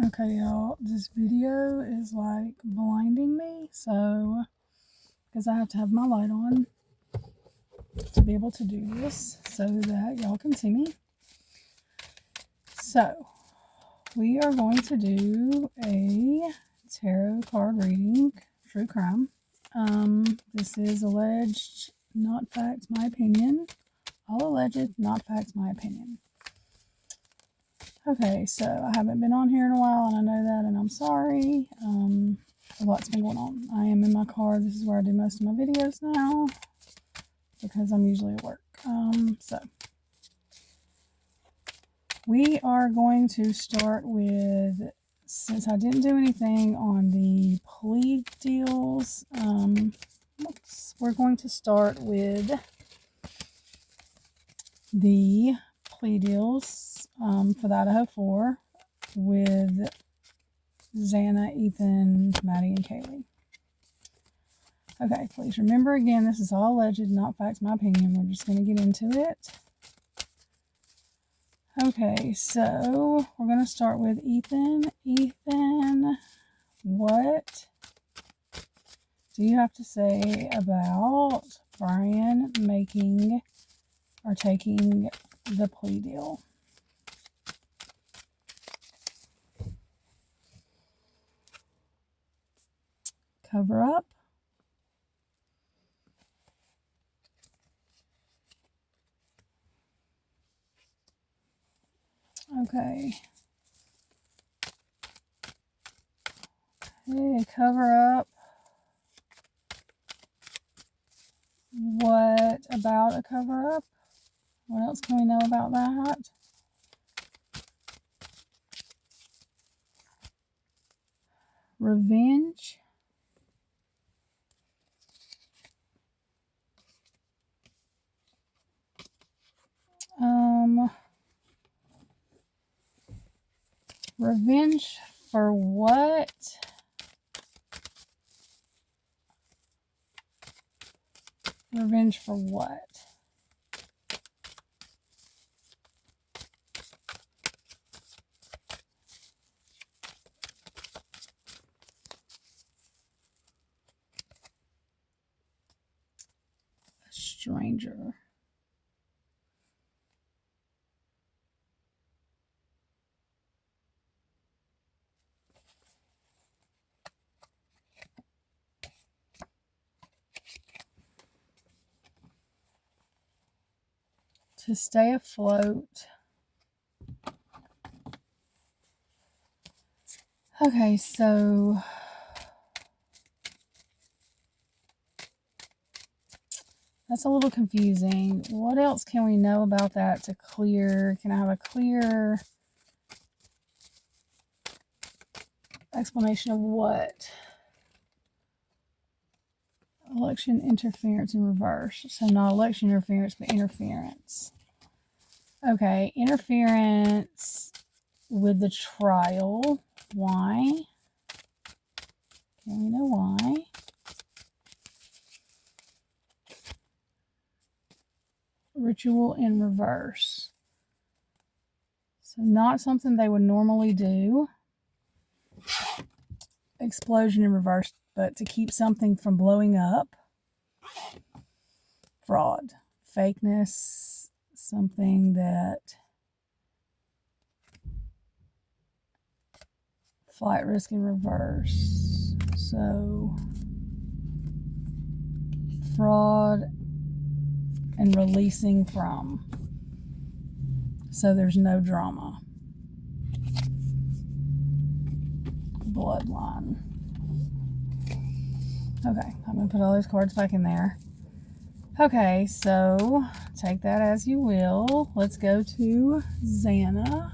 Okay, y'all, this video is like blinding me, so because I have to have my light on to be able to do this so that y'all can see me. So, we are going to do a tarot card reading, true crime. This is alleged, not facts, my opinion. All alleged, not facts, my opinion. Okay, so I haven't been on here in a while, and I know that, and I'm sorry. A lot's been going on. I am in my car. This is where I do most of my videos now because I'm usually at work. So we are going to start with, since I didn't do anything on the plea deals, we're going to start with the plea deals for the Idaho 4 with Xana, Ethan, Maddie, and Kaylee. Okay, please remember again, this is all alleged, not facts, my opinion. We're just going to get into it. Okay, so we're going to start with Ethan. Ethan, what do you have to say about Brian making or taking the plea deal? Cover up. Okay. Okay, cover up. What about a cover up? What else can we know about that? Revenge. Revenge for what? Revenge for what? A stranger. To stay afloat. Okay, so that's a little confusing. What else can we know about that to clear? Can I have a clear explanation of what? Election interference in reverse. So not election interference, but interference. Okay, interference with the trial. Why? Can we know why? Ritual in reverse. So not something they would normally do. Explosion in reverse, but to keep something from blowing up. Fraud. Fakeness. Something that flight risk in reverse. So fraud and releasing from. So there's no drama. Bloodline. Okay, I'm going to put all those cards back in there. Okay, so take that as you will. Let's go to Xana.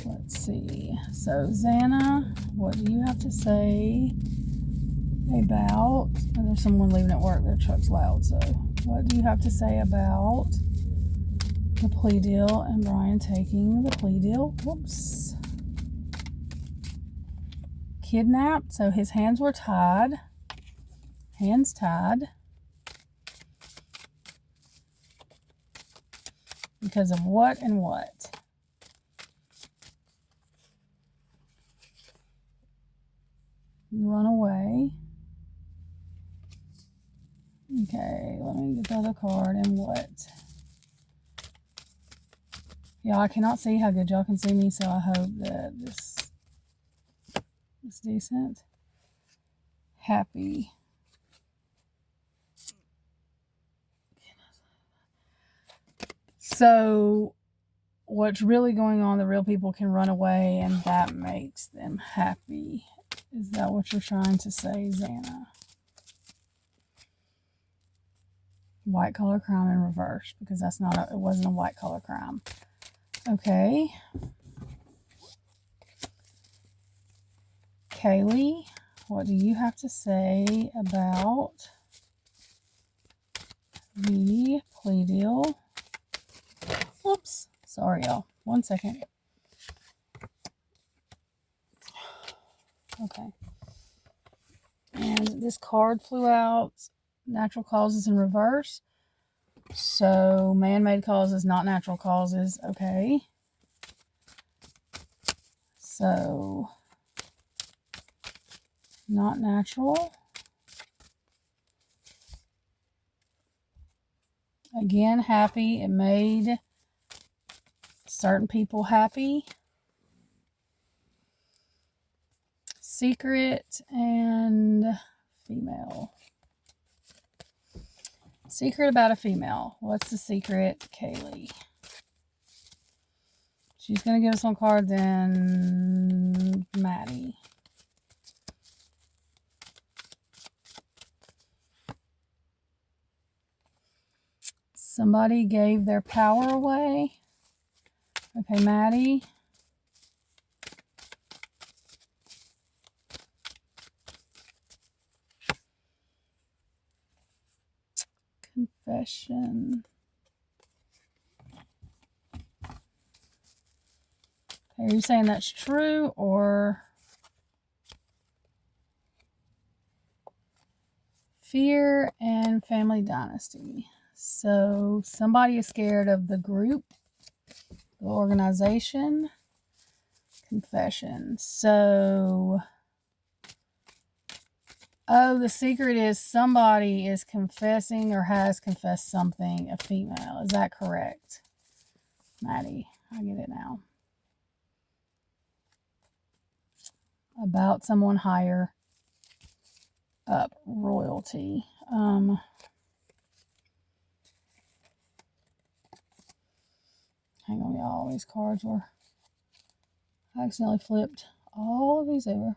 Let's see. So Xana, what do you have to say about, and there's someone leaving at work, their truck's loud, so what do you have to say about the plea deal and Brian taking the plea deal? Whoops. Kidnapped, so his hands were tied. Hands tied. Because of what and what? run away. Okay, let me get the other card. And what? Yeah, I cannot see how good y'all can see me, so I hope that this is decent. Happy. So what's really going on, the real people can run away and that makes them happy. Is that what you're trying to say, Xana? White collar crime in reverse, because that's not it wasn't a white collar crime. Okay. Kaylee, what do you have to say about the plea deal? Whoops. Sorry, y'all. 1 second. Okay. And this card flew out. Natural causes in reverse. So, man-made causes, not natural causes. Okay. So, not natural. Again, happy. It made certain people happy. Secret and female. Secret about a female. What's the secret, Kaylee? She's going to give us one card, then Maddie. Somebody gave their power away. Okay, Maddie. Confession. Okay, are you saying that's true or fear and family dynasty? So somebody is scared of the group, the organization. Confession. So, oh, the secret is somebody is confessing or has confessed something, a female. Is that correct, Maddie? I get it now. About someone higher up, royalty. Hang on, y'all. These cards were... I accidentally flipped all of these over.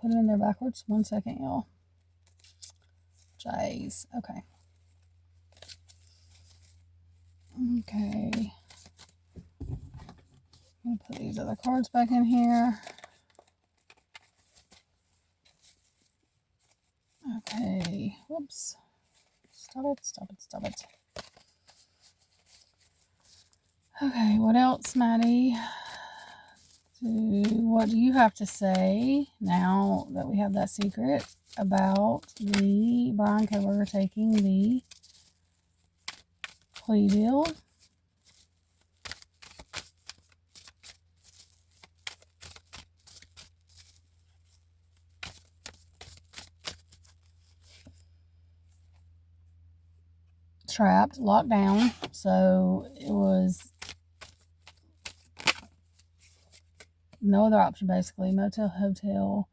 Put them in there backwards. 1 second, y'all. Jeez. Okay. Okay. I'm going to put these other cards back in here. Okay. Whoops. Stop it, stop it, stop it. Okay, what else, Maddie? What do you have to say now that we have that secret about the Brian Kohberger taking the plea deal? Trapped, locked down, so it was no other option, basically. Motel, hotel.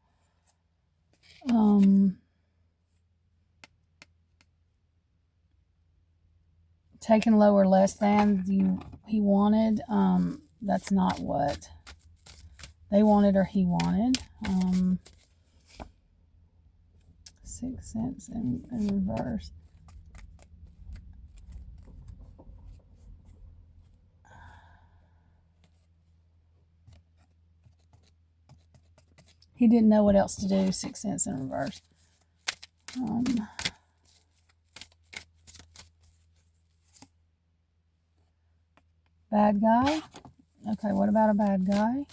Taken low or less than he wanted. That's not what they wanted or he wanted. 6 cents in reverse. He didn't know what else to do. 6 cents in reverse. Bad guy. Okay, what about a bad guy?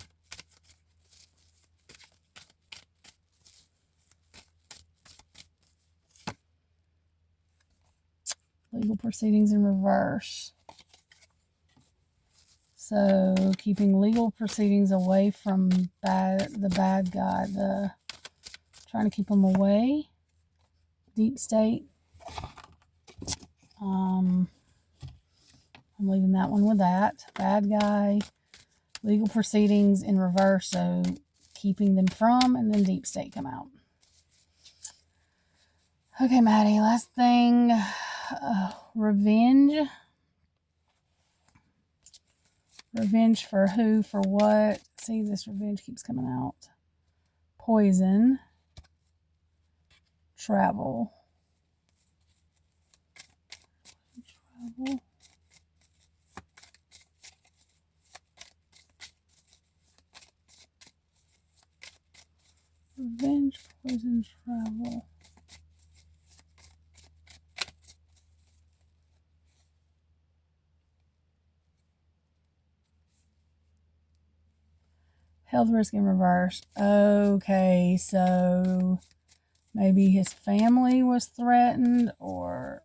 Legal proceedings in reverse. So keeping legal proceedings away from the bad guy, trying to keep them away. Deep state. I'm leaving that one with that. Bad guy. Legal proceedings in reverse, so keeping them from, and then deep state come out. Okay, Maddie, last thing. Revenge. Revenge for who, for what? See, this revenge keeps coming out. Poison. Travel. Travel. Revenge, poison, travel. Health risk in reverse. Okay, so maybe his family was threatened, or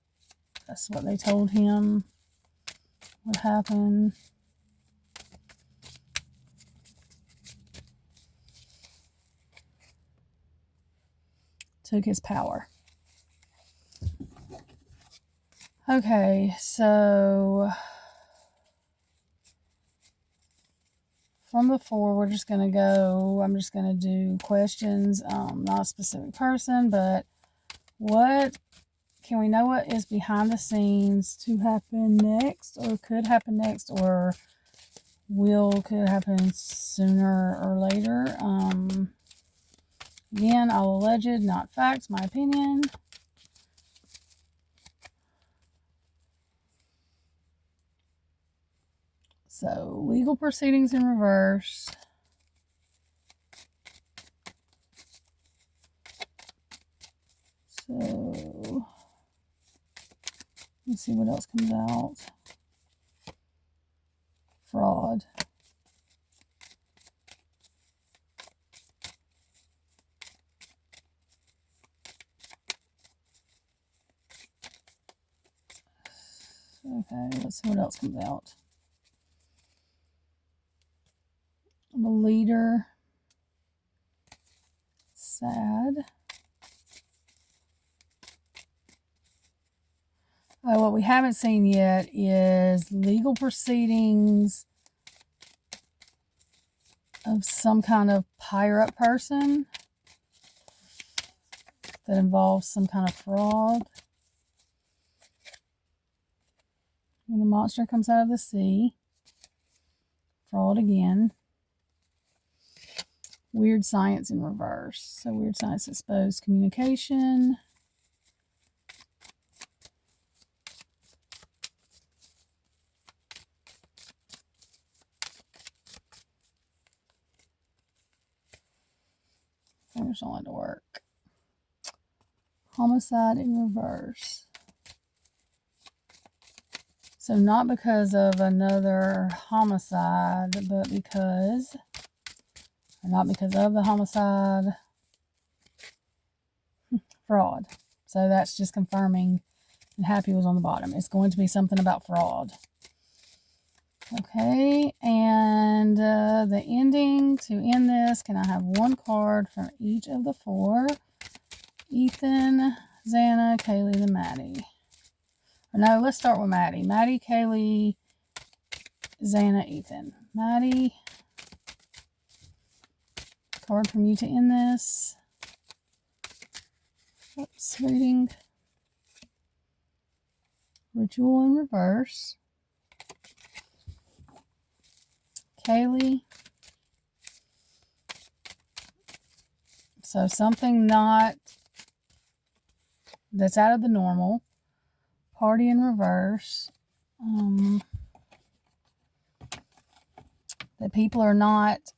that's what they told him would happen. Took his power. Okay, so from before, we're just going to go, I'm just going to do questions, not a specific person, but what, can we know what is behind the scenes to happen next, or could happen next, or could happen sooner or later? Again, all alleged, not facts, my opinion. So, legal proceedings in reverse. So, let's see what else comes out. Fraud. Okay, let's see what else comes out. The leader. Sad. What we haven't seen yet is legal proceedings of some kind of pirate person that involves some kind of fraud. When the monster comes out of the sea. Fraud again. Weird science in reverse. So weird science exposed communication. Fingers don't like to work. Homicide in reverse. So not because of another homicide, but because, or not because of the homicide, fraud. So that's just confirming, and happy was on the bottom. It's going to be something about fraud. Okay, and the ending, to end this, can I have one card from each of the four? Ethan, Xana, Kaylee, then Maddie. Or no, let's start with Maddie. Maddie, Kaylee, Xana, Ethan. Maddie, card from you to end this. Oops, reading. Ritual in reverse. Kaylee. So something not, that's out of the normal. Party in reverse. That people are not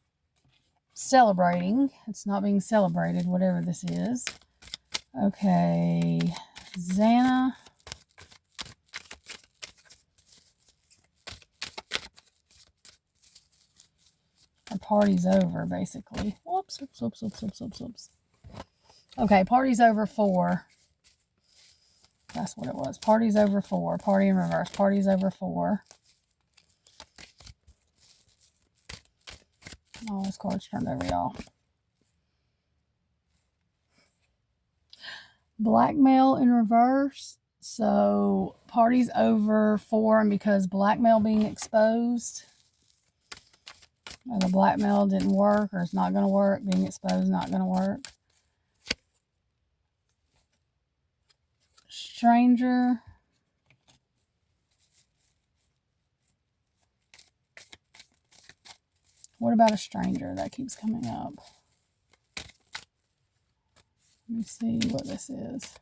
celebrating. It's not being celebrated, whatever this is. Okay. Xana. Our party's over, basically. Whoops, whoops, whoops, whoops, whoops, whoops, whoops. Okay, party's over 4. That's what it was. Party's over 4. Party in reverse. Party's over 4. All those cards turned over, y'all. Blackmail in reverse. So parties over for and because blackmail being exposed. Or the blackmail didn't work or it's not going to work. Being exposed, not going to work. Stranger. What about a stranger? That keeps coming up. Let me see what this is.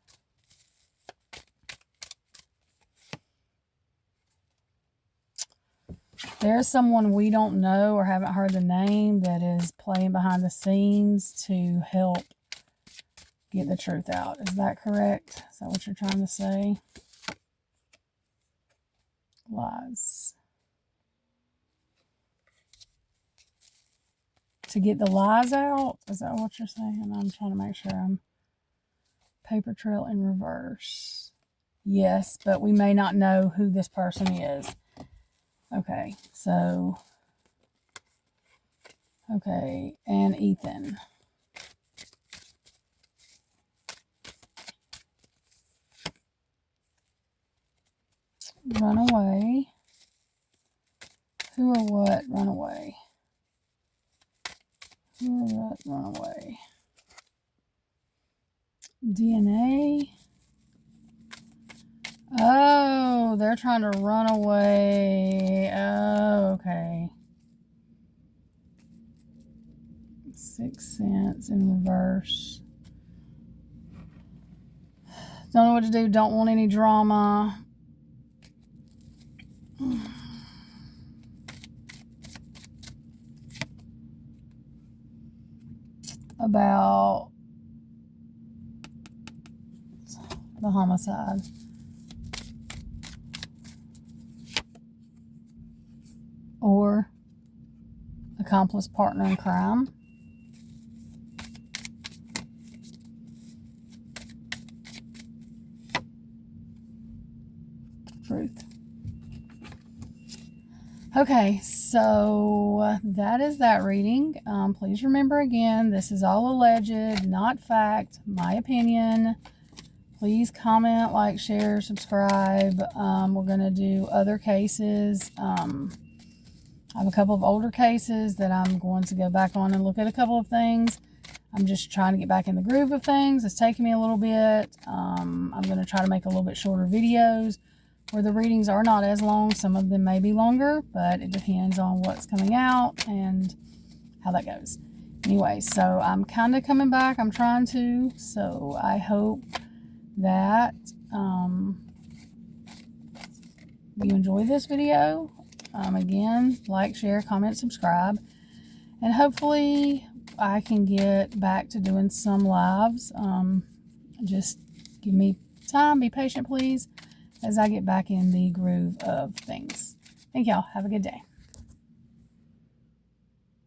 There's someone we don't know or haven't heard the name that is playing behind the scenes to help get the truth out. Is that correct? Is that what you're trying to say? Lies. To get the lies out? Is that what you're saying? I'm trying to make sure I'm... Paper trail in reverse. Yes, but we may not know who this person is. Okay, so... Okay, and Ethan. Run away. Who or what? Run away. Who or what? Run away. DNA. Oh, they're trying to run away. Oh, okay. Sixth Sense in reverse. Don't know what to do. Don't want any drama. About the homicide. Or accomplice partner in crime. Truth. Okay, so that is that reading. Please remember again, this is all alleged, not fact, my opinion. Please comment, like, share, subscribe. We're going to do other cases. I have a couple of older cases that I'm going to go back on and look at a couple of things. I'm just trying to get back in the groove of things. It's taking me a little bit. I'm going to try to make a little bit shorter videos where the readings are not as long. Some of them may be longer, but it depends on what's coming out and how that goes. Anyway, so I'm kind of coming back. I'm trying to. So I hope that you enjoy this video. Again, like, share, comment, subscribe. And hopefully I can get back to doing some lives. Just give me time. Be patient, please, as I get back in the groove of things. Thank y'all. Have a good day.